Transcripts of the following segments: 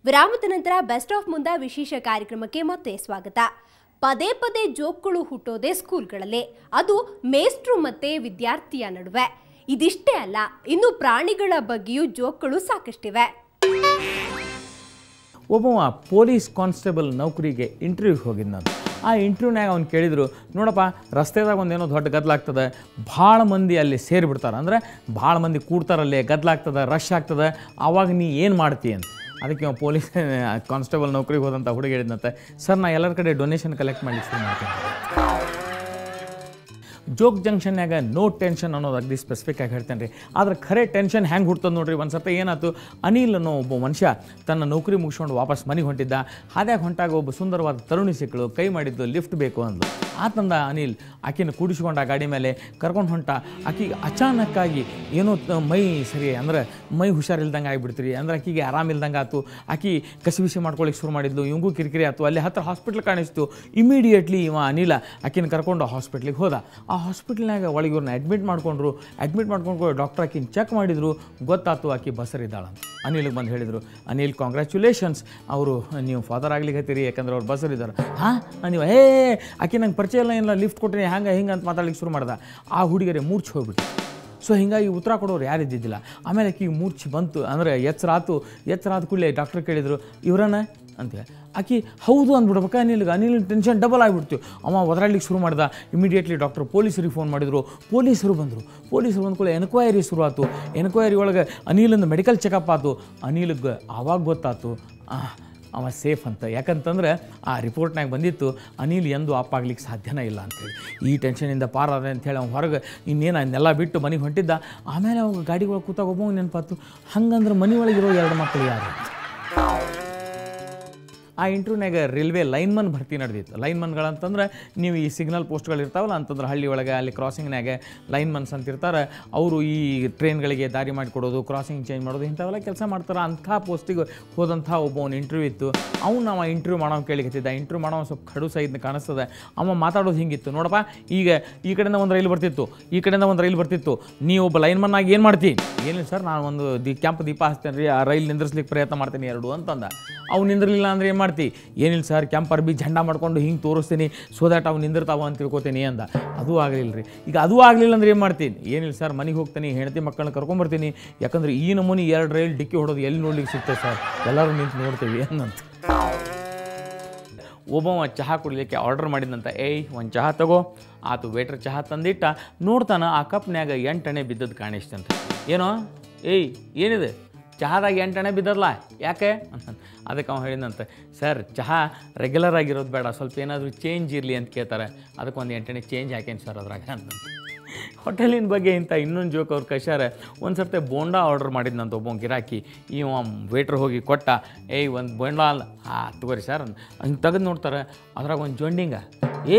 ವಿರಾಮದ ನಂತರ best of ಮುಂದ ವಿಶೇಷ ಕಾರ್ಯಕ್ರಮಕ್ಕೆ ಮತ್ತೆ ಸ್ವಾಗತ. ಪದೇ ಪದೇ ಜೋಕ್ಗಳು ಹುಟ್ಟೋದೇ ಸ್ಕೂಲ್ಗಳಲ್ಲಿ, ಅದು ಮೇಸ್ಟ್ರು ಮತ್ತೆ ವಿದ್ಯಾರ್ಥಿಯ ನಡುವೆ. ಇದಿಷ್ಟೇ ಅಲ್ಲ, ಇನ್ನು ಪ್ರಾಣಿಗಳ ಬಗ್ಗೆಯೂ ಜೋಕ್ಗಳು ಸಾಕಷ್ಟಿವೆ. ಒಬ್ಬ ಪೊಲೀಸ್ ಕಾನ್ಸ್ಟೇಬಲ್ ನೌಕರಿಗೆ ಇಂಟರ್ವ್ಯೂಗೆ ಹೋಗಿದ್ದು ನಾನು. ಆ ಇಂಟರ್ವ್ಯೂನಾಗ ಅವ್ನು ಕೇಳಿದರು, ನೋಡಪ್ಪ ರಸ್ತೆದಾಗ ಒಂದೇನೋ ದೊಡ್ಡ ಗದ್ದಲಾಗ್ತದೆ, ಭಾಳ ಮಂದಿ ಅಲ್ಲಿ ಸೇರಿಬಿಡ್ತಾರೆ, ಅಂದರೆ ಭಾಳ ಮಂದಿ ಕೂಡ್ತಾರಲ್ಲಿ, ಗದ್ದಲಾಗ್ತದೆ, ರಶ್ ಆಗ್ತದೆ, ಆವಾಗ ನೀ ಏನು ಮಾಡ್ತೀಯ ಅಂತ. ಅದಕ್ಕೆ ಅವ್ನು ಪೊಲೀಸ್ ಕಾನ್ಸ್ಟೇಬಲ್ ನೌಕರಿಗೆ ಹೋದಂಥ ಹುಡುಗ ಹೇಳಿದಂತೆ, ಸರ್ ನಾ ಎಲ್ಲರ ಕಡೆ ಡೊನೇಷನ್ ಕಲೆಕ್ಟ್ ಮಾಡಲಿಕ್ಕೆ ಶುರು ಮಾಡ್ತೀನಿ. ಜೋಕ್ ಜಂಕ್ಷನ್ಯಾಗ ನೋ ಟೆನ್ಷನ್ ಅನ್ನೋದು ಅಗದಿ ಸ್ಪೆಸಿಫಿಕ್ ಆಗಿ ಹೇಳ್ತೇನೆ ರೀ. ಆದ್ರೆ ಖರೆ ಟೆನ್ಷನ್ ಹೆಂಗೆ ಹುಡ್ತದೆ ನೋಡ್ರಿ. ಒಂದು ಸರ್ತಿ ಏನಾಯ್ತು, ಅನಿಲ್ ಅನ್ನೋ ಒಬ್ಬ ಮನುಷ್ಯ ತನ್ನ ನೌಕರಿ ಮುಗಿಸ್ಕೊಂಡು ವಾಪಸ್ ಮನೆಗೆ ಹೊಂಟಿದ್ದ. ಹಾದ್ಯಾಗ ಹೊಂಟಾಗ ಒಬ್ಬ ಸುಂದರವಾದ ತರುಣಿ ಸಿಕ್ಕಳು, ಕೈ ಮಾಡಿದ್ದು ಲಿಫ್ಟ್ ಬೇಕು ಅಂದ್ಲು. ಆತಂದ ಅನಿಲ್ ಆಕಿನ ಕೂಡಿಸ್ಕೊಂಡು ಆ ಗಾಡಿ ಮೇಲೆ ಕರ್ಕೊಂಡು ಹೊಂಟ. ಆಕಿಗೆ ಅಚಾನಕ್ಕಾಗಿ ಏನೋ ಮೈ ಸರಿ ಅಂದ್ರೆ ಮೈ ಹುಷಾರಿಲ್ದಂಗೆ ಆಗಿಬಿಡ್ತೀರಿ, ಅಂದ್ರೆ ಆಕಿಗೆ ಆರಾಮಿಲ್ದಂಗೆ ಆಯ್ತು. ಆಕಿ ಕಸಿಬಿಸಿ ಮಾಡ್ಕೊಳ್ಳಿಕ್ಕೆ ಶುರು ಮಾಡಿದ್ಲು, ಇವಂಗೂ ಕಿರಿಕಿರಿ ಆಯ್ತು. ಅಲ್ಲಿ ಹತ್ತಿರ ಹಾಸ್ಪಿಟ್ಲ್ ಕಾಣಿಸ್ತು. ಇಮಿಡಿಯೇಟ್ಲಿ ಇವ ಅನಿಲ ಆಕಿನ ಕರ್ಕೊಂಡು ಹಾಸ್ಪಿಟ್ಲಿಗೆ ಹೋದ. ಆ ಹಾಸ್ಪಿಟ್ಲ್ನಾಗ ಒಳಗೆ ಇವ್ರನ್ನ ಅಡ್ಮಿಟ್ ಮಾಡ್ಕೊಂಡ್ರು. ಅಡ್ಮಿಟ್ ಮಾಡ್ಕೊಂಡು ಡಾಕ್ಟರ್ ಆಕಿನ ಚೆಕ್ ಮಾಡಿದ್ರು, ಗೊತ್ತಾಯ್ತು ಆಕಿ ಬಸರಿದ್ದಾಳಂತ. ಅನಿಲ್ಗೆ ಬಂದು ಹೇಳಿದರು, ಅನಿಲ್ ಕಾಂಗ್ರ್ಯಾಚುಲೇಷನ್ಸ್, ಅವರು ನೀವು ಫಾದರ್ ಆಗ್ಲಿಕ್ಕೆ ಹತ್ತೀರಿ, ಯಾಕಂದ್ರೆ ಅವ್ರು ಬಸರಿದ್ದಾರೆ. ನೀವು ಆಕಿ ನಂಗೆ ಪರಿಚಯ ಇಲ್ಲ, ಏನಿಲ್ಲ, ಲಿಫ್ಟ್ ಕೊಟ್ಟಿನಿ, ಹಂಗೆ ಹಿಂಗೆ ಅಂತ ಮಾತಾಡ್ಲಿಕ್ಕೆ ಶುರು ಮಾಡ್ದೆ. ಆ ಹುಡುಗರೇ ಮೂರ್ಛೆ ಹೋಗ್ಬಿಟ್ಟು. ಸೊ ಹೀಗಾಗಿ ಉತ್ತರ ಕೊಡೋರು ಯಾರು ಇದ್ದಿದ್ದಿಲ್ಲ. ಆಮೇಲೆ ಆಕಿಗೆ ಮೂರ್ಛೆ ಬಂತು, ಅಂದರೆ ಎಚ್ಚರಾದ ಕೂಡಲೇ ಡಾಕ್ಟರ್ ಕೇಳಿದರು, ಇವ್ರನ್ನ ಅಂತ. ಆಕಿ ಹೌದು ಅಂದ್ಬಿಡ್ಬೇಕು. ಅನಿಲ್ ಟೆನ್ಷನ್ ಡಬಲ್ ಆಗಿಬಿಡ್ತು. ಅವ ಒದರಾಡ್ಲಿಕ್ಕೆ ಶುರು ಮಾಡ್ದ. ಇಮಿಡಿಯೇಟ್ಲಿ ಡಾಕ್ಟರ್ ಪೊಲೀಸರಿಗೆ ಫೋನ್ ಮಾಡಿದರು. ಪೊಲೀಸರು ಬಂದರು ಕೂಡ ಎನ್ಕ್ವೈರಿ ಶುರು ಆಯ್ತು. ಎನ್ಕ್ವೈರಿ ಒಳಗೆ ಅನಿಲಿಂದ ಮೆಡಿಕಲ್ ಚೆಕಪ್ ಆಯ್ತು. ಅನಿಲ್ಗೆ ಆವಾಗ ಗೊತ್ತಾಯ್ತು ಅವ ಸೇಫ್ ಅಂತ. ಯಾಕಂತಂದ್ರೆ ಆ ರಿಪೋರ್ಟ್ನಾಗ ಬಂದಿತ್ತು, ಅನಿಲ್ ಎಂದು ಆಗ್ಲಿಕ್ಕೆ ಸಾಧ್ಯನೇ ಇಲ್ಲ ಅಂಥೇಳಿ. ಈ ಟೆನ್ಷನಿಂದ ಪಾರಾದ ಅಂಥೇಳಿ ಅವ್ನು ಹೊರಗೆ ಇನ್ನೇನು ಅದನ್ನೆಲ್ಲ ಬಿಟ್ಟು ಮನೆಗೆ ಹೊಂಟಿದ್ದ. ಆಮೇಲೆ ಅವ್ನು ಗಾಡಿ ಒಳಗೆ ಕೂತಾಗ ಒಬ್ಬ ನೆನಪಾತು, ಹಂಗಂದ್ರೆ ಮನೆ ಒಳಗಿರೋ 2 ಮಕ್ಕಳು ಯಾರು. ಆ ಇಂಟರ್ವ್ಯೂನಾಗ ರೈಲ್ವೆ ಲೈನ್ಮನ್ ಭರ್ತಿ ನಡೆದಿತ್ತು. ಲೈನ್ಮನ್ಗಳಂತಂದ್ರೆ ನೀವು ಈ ಸಿಗ್ನಲ್ ಪೋಸ್ಟ್ಗಳು ಇರ್ತಾವಲ್ಲ, ಅಂತಂದ್ರೆ ಹಳ್ಳಿ ಒಳಗೆ ಅಲ್ಲಿ ಕ್ರಾಸಿಂಗ್ನಾಗೆ ಲೈನ್ಮನ್ಸ್ ಅಂತ ಇರ್ತಾರೆ. ಅವರು ಈ ಟ್ರೈನ್ಗಳಿಗೆ ದಾರಿ ಮಾಡಿಕೊಡೋದು, ಕ್ರಾಸಿಂಗ್ ಚೇಂಜ್ ಮಾಡೋದು, ಇಂಥವೆಲ್ಲ ಕೆಲಸ ಮಾಡ್ತಾರೆ. ಅಂಥ ಪೋಸ್ಟಿಗೆ ಹೋದಂಥ ಒಬ್ಬ ಇಂಟರ್ವ್ಯೂ ಇತ್ತು. ನಾವು ಇಂಟರ್ವ್ಯೂ ಮಾಡೋ ಕೇಳಿಕತ್ತಿದ್ದ. ಇಂಟರ್ವ್ಯೂ ಮಾಡೋ ಸ್ವಲ್ಪ ಖಡು ಸೈದ್ನ ಕಾಣಿಸ್ತದೆ. ಅವ ಮಾತಾಡೋದು ಹಿಂಗಿತ್ತು, ನೋಡಪ್ಪ ಈಗ ಈ ಕಡೆಯಿಂದ ಒಂದು ರೈಲು ಬರ್ತಿತ್ತು, ಈ ಕಡೆಯಿಂದ ಒಂದು ರೈಲು ಬರ್ತಿತ್ತು, ನೀವು ಒಬ್ಬ ಲೈನ್ಮನ್ ಆಗಿ ಏನು ಮಾಡ್ತೀನಿ? ಏನಿಲ್ಲ ಸರ್, ನಾನು ಒಂದು ಕ್ಯಾಂಪ್ ದೀಪ ಹಚ್ತೇನೆ ರೀ, ಆ ರೈಲು ನಿಂದ್ರಿಸ್ಲಿಕ್ಕೆ ಪ್ರಯತ್ನ ಮಾಡ್ತೀನಿ 2 ಅಂತಂದ. ಅವ್ನು ನಿಂದಿರಲಿಲ್ಲ ಅಂದರೆ ಏನು ಮಾಡ್ತಿ? ಏನಿಲ್ಲ ಸರ್, ಕ್ಯಾಂಪರ್ ಬಿ ಝಂಡ ಮಾಡ್ಕೊಂಡು ಹಿಂಗೆ ತೋರಿಸ್ತೀನಿ, ಸೊ ದ್ಯಾಟ್ ಅವ್ನು ನಿಂದಿರ್ತಾವ ಅಂತ ತಿಳ್ಕೊತೀನಿ ಅಂದ. ಅದು ಆಗಲಿಲ್ಲ ರೀ. ಈಗ ಅದು ಆಗಲಿಲ್ಲ ಅಂದ್ರೆ ಏನು ಮಾಡ್ತೀನಿ? ಏನಿಲ್ಲ ಸರ್, ಮನೆಗೆ ಹೋಗ್ತೀನಿ, ಹೆಂಡತಿ ಮಕ್ಕಳನ್ನ ಕರ್ಕೊಂಬರ್ತೀನಿ, ಯಾಕಂದ್ರೆ ಈ ನಮೂನಿ 2 ರೈಲ್ ಡಿಕ್ಕಿ ಹೊಡೋದು ಎಲ್ಲಿ ನೋಡ್ಲಿಕ್ಕೆ ಸಿಗ್ತದೆ ಸರ್, ಎಲ್ಲರೂ ನಿಂತು ನೋಡ್ತೀವಿ ಅನ್ನಂತ. ಒಬ್ಬವ ಚಹಾ ಕುಡಿಲಿಕ್ಕೆ ಆರ್ಡರ್ ಮಾಡಿದಂತ, ಒಂದು ಚಹಾ ತಗೋ ಆತು. ವೇಟ್ರ್ ಚಹಾ ತಂದಿಟ್ಟ, ನೋಡ್ತಾನ ಆ ಕಪ್ನ್ಯಾಗ 8 ಅಣೆ ಬಿದ್ದದ್ದು ಕಾಣಿಸ್ತಂತೆ. ಏನೋ ಏನಿದೆ ಚಹಾದಾಗ 8 ಅಣೆ ಬಿದ್ದಲ್ಲ, ಯಾಕೆ ಅಂತ. ಅದಕ್ಕೆ ಅವ್ನು ಹೇಳಿದಂತೆ, ಸರ್ ಚಹಾ ರೆಗ್ಯುಲರ್ ಆಗಿರೋದು ಬೇಡ, ಸ್ವಲ್ಪ ಏನಾದರೂ ಚೇಂಜ್ ಇರಲಿ ಅಂತ ಕೇಳ್ತಾರೆ, ಅದಕ್ಕೆ ಒಂದು 8 ಅಣೆ ಚೇಂಜ್ ಹಾಕೇನು ಸರ್ ಅದ್ರಾಗ ಅಂತ. ಹೋಟೆಲಿನ ಬಗ್ಗೆ ಇಂಥ ಇನ್ನೊಂದು ಜೋಕ್ ಅವ್ರು ಕಷಾರ. ಒಂದು ಸರ್ತಿ ಬೋಂಡಾ ಆರ್ಡ್ರ್ ಮಾಡಿದ್ನಂತ ಒಬ್ಬ ಗಿರಾಕಿ. ಇವ ವೇಟ್ರ್ ಹೋಗಿ ಕೊಟ್ಟ, ಒಂದು ಬೋಂಡಾ ಅಲ್ಲ, ತಗೋರಿ ಸರ್ ಹಿಂಗೆ ತೆಗೆದು ನೋಡ್ತಾರೆ, ಅದ್ರಾಗ ಒಂದು ಜೊಂಡಿಂಗ.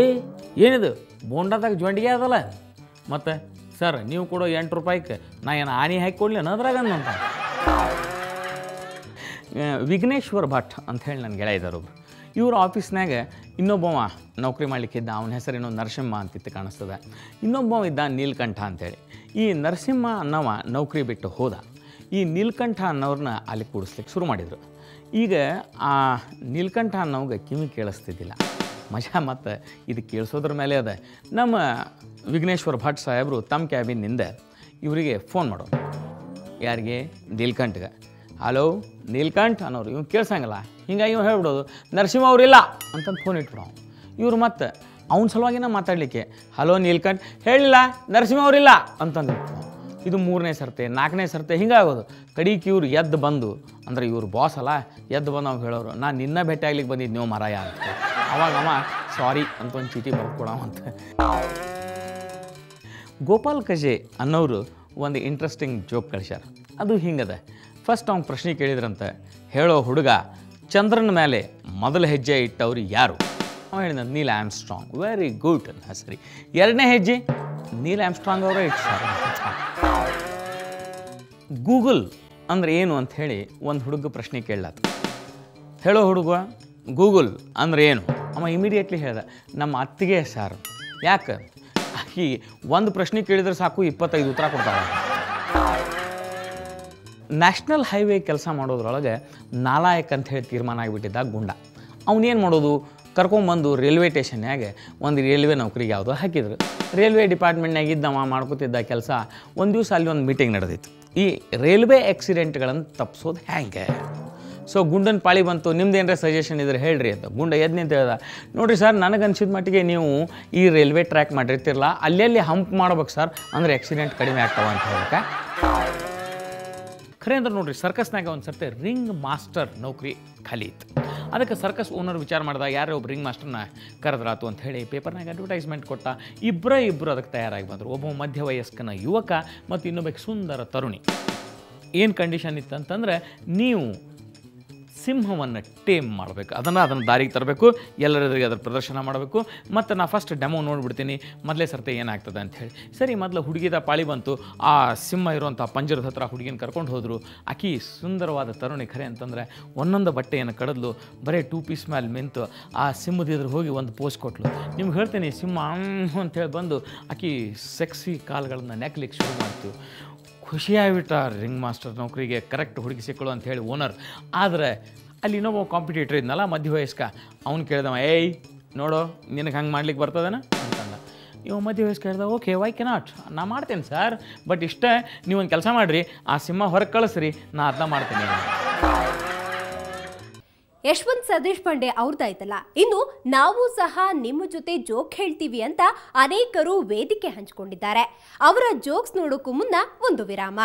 ಏನಿದು ಬೋಂಡಾದಾಗ ಜೊಂಡಿಗೆ ಅದಲ್ಲ, ಮತ್ತು ಸರ್ ನೀವು ಕೊಡೋ 8 ರೂಪಾಯಿಗೆ ನಾ ಏನು ಆನಿ ಹಾಕಿ ಕೊಡ್ಲೇನು ಅದ್ರಾಗ ಅಂತ. ವಿಘ್ನೇಶ್ವರ್ ಭಟ್ ಅಂಥೇಳಿ ನನ್ನ ಗೆಳೆಯ ಇದ್ದಾರೆ ಒಬ್ರು. ಇವ್ರ ಆಫೀಸ್ನಾಗ ಇನ್ನೊಬ್ಬವ ನೌಕರಿ ಮಾಡಲಿಕ್ಕಿದ್ದ. ಅವನ ಹೆಸರೇನೋ ನರಸಿಂಹ ಅಂತಿತ್ತು ಕಾಣಿಸ್ತದೆ. ಇನ್ನೊಬ್ಬವ ಇದ್ದ ನೀಲ್ಕಂಠ ಅಂಥೇಳಿ. ಈ ನರಸಿಂಹ ಅನ್ನವ ನೌಕರಿ ಬಿಟ್ಟು ಹೋದ. ಈ ನೀಲ್ಕಂಠ ಅನ್ನೋರನ್ನ ಅಲ್ಲಿ ಕೂಡಿಸ್ಲಿಕ್ಕೆ ಶುರು ಮಾಡಿದರು. ಈಗ ಆ ನೀಲ್ಕಂಠ ಅನ್ನೋಗೆ ಕಿವಿ ಕೇಳಿಸ್ತಿದ್ದಿಲ್ಲ. ಮಜಾ ಮತ್ತು ಇದು ಕೇಳಿಸೋದ್ರ ಮೇಲೆ ಅದ. ನಮ್ಮ ವಿಘ್ನೇಶ್ವರ್ ಭಟ್ ಸಾಹೇಬರು ತಮ್ಮ ಕ್ಯಾಬಿನಿಂದ ಇವರಿಗೆ ಫೋನ್ ಮಾಡೋರು. ಯಾರಿಗೆ? ನೀಲ್ಕಂಠಗೆ. ಹಲೋ ನೀಲ್ಕಂಠ್ ಅನ್ನೋರು. ಇವ್ನು ಕೇಳ್ಸಂಗಲ್ಲ, ಹಿಂಗಾಗಿ ಇವ್ನು ಹೇಳ್ಬಿಡೋದು, ನರಸಿಂಹ ಅವರಿಲ್ಲ ಅಂತಂದು ಫೋನ್ ಇಟ್ಬಿಡೋ. ಇವ್ರು ಮತ್ತೆ ಅವ್ನ ಸಲುವಾಗಿನ ಮಾತಾಡಲಿಕ್ಕೆ, ಹಲೋ ನೀಲ್ಕಂಠ್, ಹೇಳಿಲ್ಲ ನರಸಿಂಹ ಅವರಿಲ್ಲ ಅಂತಂದು ಇದು 3ನೇ ಸರ್ತೆ 4ನೇ ಸರ್ತೆ ಹಿಂಗಾಗೋದು. ಕಡಿಗೆ ಇವ್ರು ಎದ್ದು ಬಂದು, ಅಂದರೆ ಇವ್ರು ಬಾಸ್ ಅಲ್ಲ, ಎದ್ದು ಬಂದು ಅವ್ನು ಹೇಳೋರು, ನಾನು ನಿನ್ನ ಭೇಟಿ ಆಗ್ಲಿಕ್ಕೆ ಬಂದಿದ್ದು ನೀವು ಮರಾಯ ಅಂತ. ಅವಾಗ ಅವ ಸಾರಿ ಅಂತ ಒಂದು ಚೀಟಿ ಬರ್ಕೊಡವಂತ. ಗೋಪಾಲ್ ಕಜೆ ಅನ್ನೋರು ಒಂದು ಇಂಟ್ರೆಸ್ಟಿಂಗ್ ಜೋಕ್ ಕಳಿಸ್ಯಾರ. ಅದು ಹಿಂಗದ. ಫಸ್ಟ್ ಅವ್ನು ಪ್ರಶ್ನೆ ಕೇಳಿದ್ರಂತೆ, ಹೇಳೋ ಹುಡುಗ ಚಂದ್ರನ ಮೇಲೆ ಮೊದಲ ಹೆಜ್ಜೆ ಇಟ್ಟವ್ರು ಯಾರು? ಅವ ಹೇಳಿದ ನೀಲ್ ಆಮ್ಸ್ಟ್ರಾಂಗ್. ವೆರಿ ಗುಡ್ ಅಂತ. ಸರಿ, 2ನೇ ಹೆಜ್ಜೆ ನೀಲ್ ಆಮ್ಸ್ಟ್ರಾಂಗ್ ಅವರೇ ಇಟ್ಟಾರ. ಗೂಗಲ್ ಅಂದ್ರೆ ಏನು ಅಂತ ಹೇಳಿ ಒಂದು ಹುಡುಗ ಪ್ರಶ್ನೆ ಕೇಳಲಾತ. ಹೇಳೋ ಹುಡುಗ ಗೂಗಲ್ ಅಂದ್ರೆ ಏನು? ಅವ ಇಮಿಡಿಯೇಟ್ಲಿ ಹೇಳ್ದ, ನಮ್ಮ ಅತ್ತಿಗೆ ಸರ್. ಯಾಕೆ? ಆಕಿ ಒಂದು ಪ್ರಶ್ನೆ ಕೇಳಿದ್ರೆ ಸಾಕು 25 ಉತ್ತರ ಕೊಡ್ತಾಳೆ. ನ್ಯಾಷನಲ್ ಹೈವೇ ಕೆಲಸ ಮಾಡೋದ್ರೊಳಗೆ ನಾಲಾಯಕ್ ಅಂತ ಹೇಳಿ ತೀರ್ಮಾನ ಆಗಿಬಿಟ್ಟಿದ್ದ ಗುಂಡ. ಅವನೇನು ಮಾಡೋದು, ಕರ್ಕೊಂಬಂದು ರೈಲ್ವೆ ಸ್ಟೇಷನ್ಯಾಗೆ ಒಂದು ರೈಲ್ವೆ ನೌಕರಿಗೆ ಯಾವುದೋ ಹಾಕಿದ್ರು. ರೈಲ್ವೆ ಡಿಪಾರ್ಟ್ಮೆಂಟ್ನಾಗ ಇದ್ದವ ಮಾಡ್ಕೋತಿದ್ದ ಕೆಲಸ. ಒಂದು ದಿವಸ ಅಲ್ಲಿ ಒಂದು ಮೀಟಿಂಗ್ ನಡೆದಿತ್ತು, ಈ ರೈಲ್ವೆ ಆಕ್ಸಿಡೆಂಟ್ಗಳನ್ನು ತಪ್ಪಿಸೋದು ಹೆಂಗೆ. ಸೊ ಗುಂಡನ ಪಾಳಿ ಬಂತು, ನಿಮ್ದು ಏನರ ಸಜೆಷನ್ ಇದ್ರೆ ಹೇಳ್ರಿ ಅಂತ. ಗುಂಡ ಎದ್ದು ನಿಂತು ಹೇಳ್ದ, ನೋಡಿರಿ ಸರ್, ನನಗೆ ಅನ್ಸಿದ ಮಟ್ಟಿಗೆ ನೀವು ಈ ರೈಲ್ವೆ ಟ್ರ್ಯಾಕ್ ಮಾಡಿರ್ತಿರಲ್ಲ, ಅಲ್ಲಲ್ಲಿ ಹಂಪ್ ಮಾಡ್ಬೇಕು ಸರ್, ಅಂದರೆ ಆಕ್ಸಿಡೆಂಟ್ ಕಡಿಮೆ ಆಗ್ತಾವ ಅಂತ ಹೇಳ್ಬೇಕಾ. ಖರೆ ಅಂದ್ರೆ ನೋಡ್ರಿ, ಸರ್ಕಸ್ನಾಗ ಒಂದು ಸರ್ತಿ ರಿಂಗ್ ಮಾಸ್ಟರ್ ನೌಕರಿ ಖಾಲಿ ಇತ್ತು. ಅದಕ್ಕೆ ಸರ್ಕಸ್ ಓನರ್ ವಿಚಾರ ಮಾಡಿದಾಗ ಯಾರೇ ಒಬ್ಬ ರಿಂಗ್ ಮಾಸ್ಟರ್ನ ಕರೆದ್ರಾತು ಅಂತ ಹೇಳಿ ಪೇಪರ್ನಾಗ ಅಡ್ವರ್ಟೈಸ್ಮೆಂಟ್ ಕೊಟ್ಟ. ಇಬ್ಬರು ಅದಕ್ಕೆ ತಯಾರಾಗಿ ಬಂದರು. ಒಬ್ಬ ಮಧ್ಯವಯಸ್ಕನ ಯುವಕ ಮತ್ತು ಇನ್ನೊಬ್ಬ ಸುಂದರ ತರುಣಿ. ಏನು ಕಂಡೀಷನ್ ಇತ್ತಂತಂದರೆ, ನೀವು ಸಿಂಹವನ್ನು ಟೇಮ್ ಮಾಡಬೇಕು, ಅದನ್ನು ದಾರಿಗೆ ತರಬೇಕು, ಎಲ್ಲರೆದುರಿಗೆ ಅದರ ಪ್ರದರ್ಶನ ಮಾಡಬೇಕು, ಮತ್ತು ನಾ ಫಸ್ಟ್ ಡೆಮೋ ನೋಡಿಬಿಡ್ತೀನಿ, ಮೊದಲೇ ಸರ್ತಿ ಏನಾಗ್ತದೆ ಅಂಥೇಳಿ. ಸರಿ, ಮೊದಲು ಹುಡುಗಿದ ಪಾಳಿ ಬಂತು. ಆ ಸಿಂಹ ಇರುವಂಥ ಪಂಜರದ ಹತ್ರ ಹುಡುಗಿನ ಕರ್ಕೊಂಡು ಹೋದರು. ಆಕಿ ಸುಂದರವಾದ ತರುಣಿ. ಖರೆ ಅಂತಂದರೆ ಒಂದೊಂದು ಬಟ್ಟೆಯನ್ನು ಕಡಿದ್ಲು, ಬರೀ 2 ಪೀಸ್ ಮೇಲೆ ನಿಂತು ಆ ಸಿಂಹದ ಎದುರು ಹೋಗಿ ಒಂದು ಪೋಸ್ ಕೊಟ್ಲು. ನಿಮ್ಗೆ ಹೇಳ್ತೀನಿ, ಸಿಂಹ ಅಂತೇಳಿ ಬಂದು ಆಕಿ ಸೆಕ್ಸಿ ಕಾಲುಗಳನ್ನು ನೆಕ್ಲಿಕ್ಕೆ ಶುರು ಮಾಡ್ತು. ಖುಷಿಯಾಗಿಬಿಟ್ಟ ರಿಂಗ್ ಮಾಸ್ಟರ್ ನೌಕರಿಗೆ, ಕರೆಕ್ಟ್ ಹುಡುಗಿ ಸಿಕ್ಕಳು ಅಂತ ಹೇಳಿ ಓನರ್. ಆದರೆ ಅಲ್ಲಿ ಇನ್ನೊಬ್ಬ ಕಾಂಪಿಟೇಟರ್ ಇದ್ನಲ್ಲ, ಮಧ್ಯವಯಸ್ಕ, ಅವ್ನು ಕೇಳ್ದವ, ಏಯ್ ನೋಡೋ, ನಿನಗೆ ಹಂಗೆ ಮಾಡ್ಲಿಕ್ಕೆ ಬರ್ತದೇನ ಅಂತಂದ. ಇವ ಮಧ್ಯವಯಸ್ಕ ಹೇಳ್ದ, ಓಕೆ, ವೈ ಕೆನಾಟ್, ನಾ ಮಾಡ್ತೇನೆ ಸರ್, ಬಟ್ ಇಷ್ಟೇ, ನೀವೊಂದು ಕೆಲಸ ಮಾಡಿರಿ, ಆ ಸಿಂಹ ಹೊರಗೆ ಕಳಿಸ್ರಿ, ನಾ ಅದನ್ನ ಮಾಡ್ತೇನೆ. ಯಶವಂತ್ ಸದೇಶ್ ಪಾಂಡೆ ಅವ್ರದ್ದಾಯ್ತಲ್ಲ, ಇನ್ನು ನಾವು ಸಹ ನಿಮ್ಮ ಜೊತೆ ಜೋಕ್ ಹೇಳ್ತೀವಿ ಅಂತ ಅನೇಕರು ವೇದಿಕೆ ಹಂಚಿಕೊಂಡಿದ್ದಾರೆ. ಅವರ ಜೋಕ್ಸ್ ನೋಡೋಕ್ಕೂ ಮುನ್ನ ಒಂದು ವಿರಾಮ.